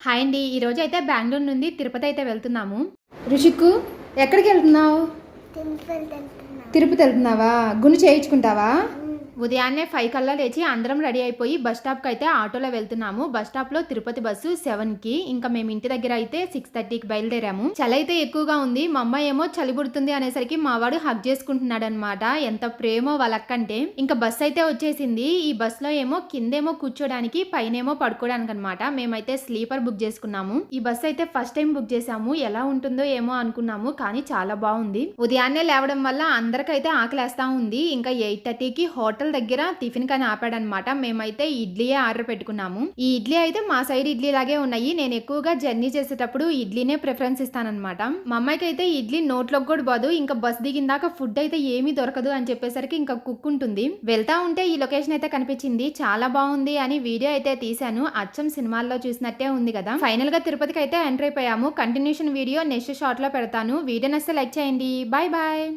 Hi అండి. ఈరోజు అయితే బెంగుళూరు నుండి తిరుపతి అయితే వెళ్తున్నాము. రుషిక్కు ఎక్కడికి వెళ్తున్నావు? తిరుపతి వెళ్తున్నావా? గుండు చేయించుకుంటావా? ఉదయాన్నే 5 కల్లా లేచి అందరం రెడీ అయిపోయి బస్ స్టాప్కి అయితే ఆటోలో వెళ్తున్నాము. బస్ స్టాప్లో తిరుపతి బస్సు 7కి, ఇంకా మేము ఇంటి దగ్గర అయితే 6:30కి బయలుదేరాము. చలి అయితే ఎక్కువగా ఉంది. మా అమ్మాయి ఏమో చలి పుడుతుంది అనేసరికి మా వాడు హగ్ చేసుకుంటున్నాడు అనమాట. ఎంత ప్రేమో వాళ్ళక్కంటే. ఇంకా బస్ అయితే వచ్చేసింది. ఈ బస్ లో ఏమో కిందేమో కూర్చోడానికి, పైనేమో పడుకోవడానికి అనమాట. మేమైతే స్లీపర్ బుక్ చేసుకున్నాము. ఈ బస్ అయితే ఫస్ట్ టైం బుక్ చేసాము. ఎలా ఉంటుందో ఏమో అనుకున్నాము, కానీ చాలా బాగుంది. ఉదయాన్నే లేవడం వల్ల అందరికైతే ఆకలేస్తా ఉంది. ఇంకా 8:30కి హోటల్ దగ్గర టిఫిన్ కానీ ఆపాడనమాట. మేమైతే ఇడ్లీయే ఆర్డర్ పెట్టుకున్నాము. ఈ ఇడ్లీ అయితే మా సైడ్ ఇడ్లీ లాగే ఉన్నాయి. నేను ఎక్కువగా జర్నీ చేసేటప్పుడు ఇడ్లీనే ప్రిఫరెన్స్ ఇస్తానన్నమాట. మా అమ్మాయికి అయితే ఇడ్లీ నోట్లోకి కూడా పోదు. ఇంకా బస్ దిగిందాక ఫుడ్ అయితే ఏమీ దొరకదు అని చెప్పేసరికి ఇంకా కుక్ ఉంటుంది. వెళ్తా ఉంటే ఈ లొకేషన్ అయితే కనిపించింది. చాలా బాగుంది అని వీడియో అయితే తీసాను. అచ్చం సినిమాల్లో చూసినట్టే ఉంది కదా. ఫైనల్ గా తిరుపతికి అయితే ఎంటర్ అయిపోయాము. కంటిన్యూషన్ వీడియో నెక్స్ట్ షార్ట్ లో పెడతాను. వీడియో నచ్చితే లైక్ చేయండి. Bye bye.